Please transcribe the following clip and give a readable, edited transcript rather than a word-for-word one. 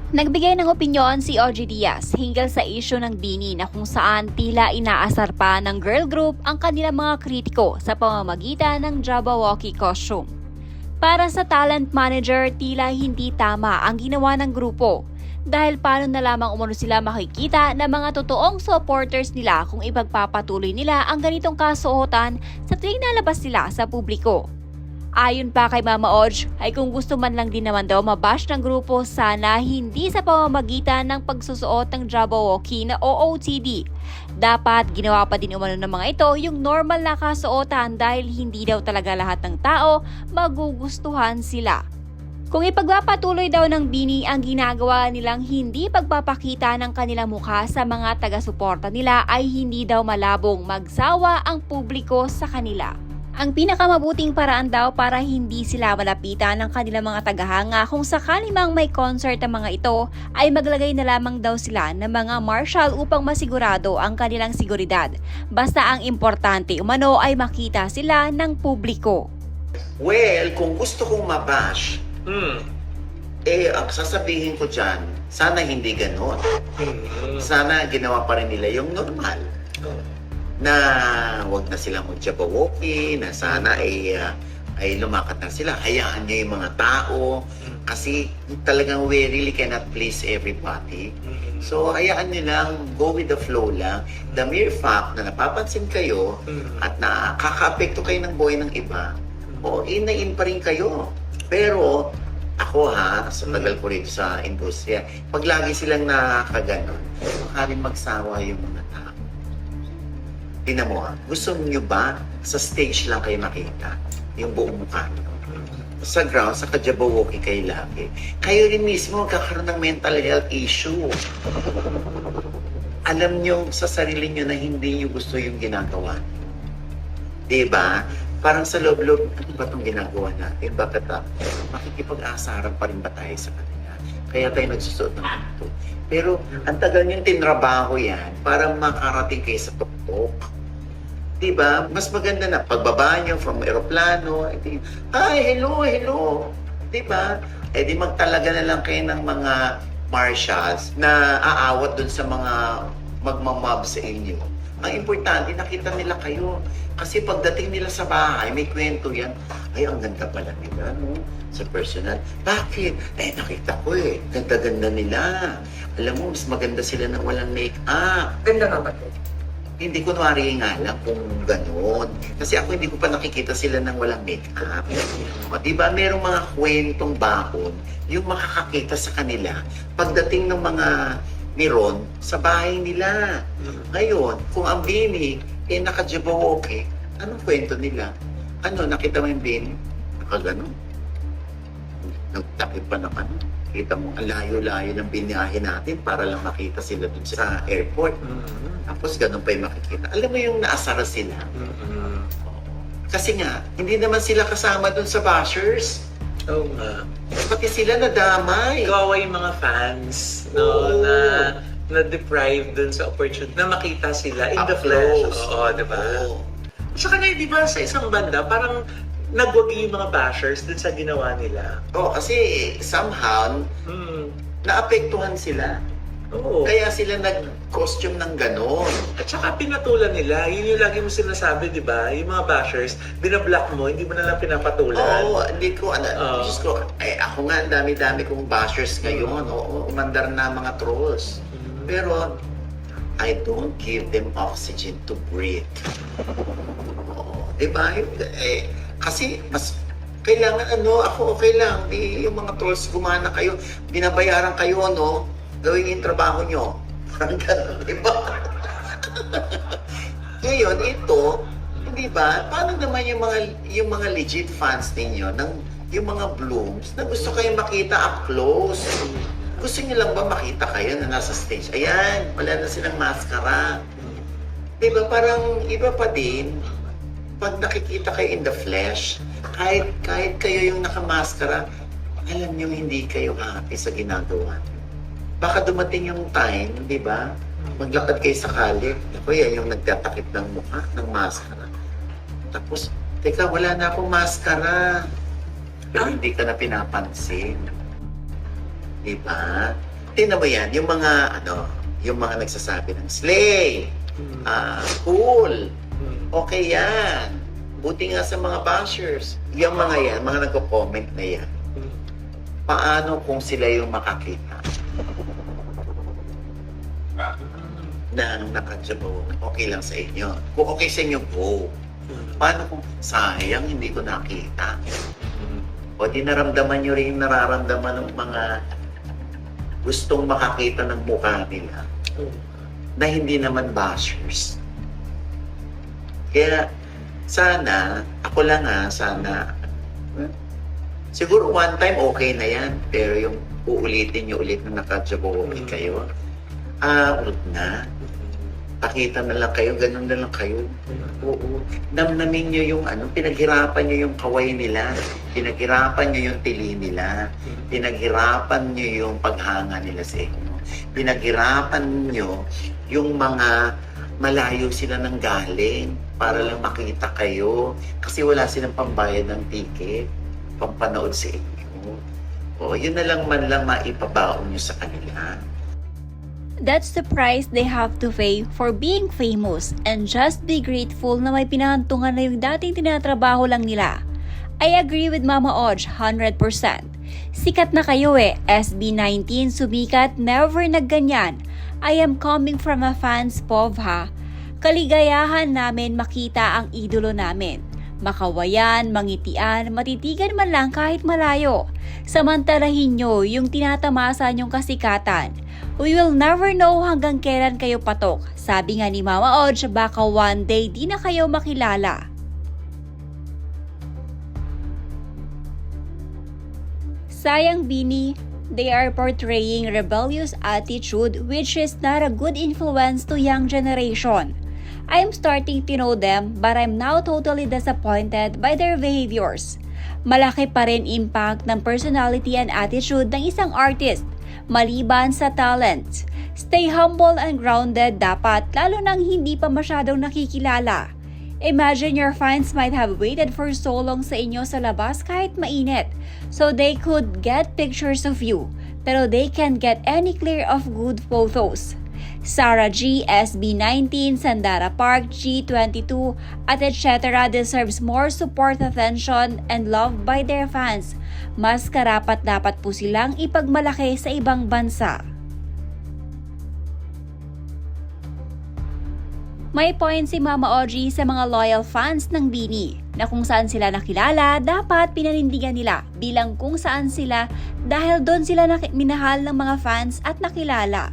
Nagbigay ng opinyon si OG Diaz hinggil sa isyu ng BINI na kung saan tila inaasar pa ng girl group ang kanilang mga kritiko sa pamamagitan ng Jabberwocky costume. Para sa talent manager, tila hindi tama ang ginawa ng grupo dahil paano na lamang umano sila makikita na mga totoong supporters nila kung ipagpapatuloy nila ang ganitong kasuotan sa tuwing nalabas sila sa publiko. Ayon pa kay Mama Oj, ay kung gusto man lang din naman daw mabash ng grupo, sana hindi sa pamamagitan ng pagsusuot ng Jabberwocky na OOTD. Dapat ginawa pa din umano ng mga ito yung normal na kasuotan dahil hindi daw talaga lahat ng tao magugustuhan sila. Kung ipagpapatuloy daw ng BINI ang ginagawa nilang hindi pagpapakita ng kanilang mukha sa mga taga-suporta nila, ay hindi daw malabong magsawa ang publiko sa kanila. Ang pinakamabuting paraan daw para hindi sila malapitan ng kanilang mga tagahanga kung sakali mang may concert ang mga ito ay maglagay na lamang daw sila ng mga marshal upang masigurado ang kanilang seguridad. Basta ang importante umano ay makita sila ng publiko. Well, kung gusto kong mabash, ang sasabihin ko dyan, sana hindi ganon. Sana ginawa pa rin nila yung normal. Na wag na silang mag-Jabberwocky, na sana ay lumakat na sila. Hayaan niyo yung mga tao kasi talagang we really cannot please everybody. So hayaan niyo lang, go with the flow lang. The mere fact na napapansin kayo at nakaka-apekto kayo ng buhay ng iba, o in na in pa rin kayo. Pero ako sa tagal ko rito sa industriya, pag lagi silang nakakaganon, baka rin magsawa yung mga tao. Tingnan mo gusto niyo ba sa stage lang kayo makita yung buong mukha niyo? Sa ground, sa Jabberwocky kayo lagi. Kayo rin mismo magkakaroon ng mental health issue. Alam niyo sa sarili niyo na hindi niyo gusto yung ginagawa. Diba? Parang sa loob-loob, ano ba itong ginagawa natin? Bakit makikipag-asaran pa rin ba tayo sa kanila? Kaya tayo nagsusuot ng ito. Pero ang tagal niyong tinrabaho yan para makarating kayo sa tuktok. Diba? Mas maganda na pagbaba niyo from aeroplano, hi, hello. Diba? Di magtalaga na lang kayo ng mga marshals na aawat dun sa mga magmamob sa inyo. Ang importante, nakita nila kayo. Kasi pagdating nila sa bahay, may kwento yan. Ay, ang ganda pala nila, no? Sa personal. Bakit? Nakita ko Ganda-ganda nila. Alam mo, mas maganda sila nang walang make-up. Ganda nga ba ito? Hindi kunwari nga lang kung gano'n. Kasi ako hindi ko pa nakikita sila nang walang make-up. O, diba, merong mga kwentong bakon yung makakakita sa kanila pagdating ng mga miron sa bahay nila. Ngayon, kung ang BINI naka-Jabberwocky, anong kwento nila? Ano, nakita mo yung BINI? Nakaganon. Nagtakip pa na kita mo, ang layo-layo ng biniyahe natin para lang makita sila dun sa airport. Tapos ganun pa yung makikita. Alam mo yung naasara sila. Kasi nga, hindi naman sila kasama dun sa bashers. Oo nga. Pati sila nadamay. Kawawa yung mga fans, no, na-deprive dun sa opportunity na makita sila in the flesh. Oo, di ba? Saka ngayon, di ba, sa isang banda, parang nagwagi yung mga bashers dun sa ginawa nila. Kasi somehow, naapektuhan sila. Oo. Kaya sila nag-costume ng gano'n. At saka pinatulan nila, yun yung lagi mo sinasabi, di ba? Yung mga bashers, binablock mo, hindi mo na lang pinapatulan. Oo, hindi ko, Diyos ko, ako nga, ang dami-dami kong bashers ngayon. Oo, umandar na mga trolls. Pero, I don't give them oxygen to breathe. Oo, di ba? Kasi, mas, kailangan, ako okay lang. Yung mga trolls, gumana kayo, binabayaran kayo, gawin yung trabaho nyo. Parang gano'n, di ba? Ngayon, ito, di ba, paano naman yung mga legit fans ninyo, yung mga blooms, na gusto kayo makita up close? Gusto nyo lang ba makita kayo na nasa stage? Ayan, wala na silang maskara. Di ba, parang iba pa din, pag nakikita kayo in the flesh, kahit kayo yung nakamaskara, alam nyo hindi kayo happy sa ginagawa nyo. Baka dumating yung time, di ba? Maglakad kayo sa kalye. Ako yan yung nagtatakip ng mukha, ng maskara. Tapos, teka, wala na akong maskara. Pero hindi ka na pinapansin. Di ba? Tingnan mo yan, yung mga nagsasabi ng slay, cool, okay yan. Buti nga sa mga bashers. Yung mga yan, mga nagko-comment na yan. Paano kung sila yung makakita ng nakajabaw? Okay lang sa inyo. Kung okay sa inyo, go. Paano kung sayang, hindi ko nakita? O di naramdaman nyo rin yung nararamdaman ng mga gustong makakita ng mukha nila na hindi naman bashers. Kaya sana, ako lang sana, siguro one time okay na yan, pero yung uulitin nyo ulit na nakajabawoki kayo, ulit na. Pakita na lang kayo, ganun na lang kayo. Oo. Namnamin nyo yung pinaghirapan nyo yung kaway nila, pinaghirapan nyo yung tili nila, pinaghirapan nyo yung paghanga nila sa inyo, pinaghirapan nyo yung mga malayo sila nang galing para lang makita kayo kasi wala silang pambayad ng ticket, pampanood sa inyo. O, yun na lang man lang maipabaon nyo sa kanila. That's the price they have to pay for being famous, and just be grateful na may pinahantungan na yung dating tinatrabaho lang nila. I agree with Mama Oj 100%. Sikat na kayo SB19 sumikat, never nagganyan. I am coming from a fans POV ha. Kaligayahan namin makita ang idolo namin. Makawayan, mangitian, matitigan man lang kahit malayo. Samantalahin nyo yung tinatamasa nyong kasikatan. We will never know hanggang kailan kayo patok. Sabi nga ni Mama Oj, baka one day di na kayo makilala. Sayang Bini, they are portraying rebellious attitude which is not a good influence to young generation. I am starting to know them but I'm now totally disappointed by their behaviors. Malaki pa rin impact ng personality and attitude ng isang artist maliban sa talent. Stay humble and grounded dapat, lalo nang hindi pa masyadong nakikilala. Imagine your fans might have waited for so long sa inyo sa labas kahit mainit, so they could get pictures of you, pero they can't get any clear of good photos. Sarah G, SB19, Sandara Park, G22, at etc. deserves more support, attention, and love by their fans. Mas karapat-dapat po silang ipagmalaki sa ibang bansa. May point si Mama Oji sa mga loyal fans ng Bini na kung saan sila nakilala, dapat pinanindigan nila bilang kung saan sila dahil doon sila minahal ng mga fans at nakilala.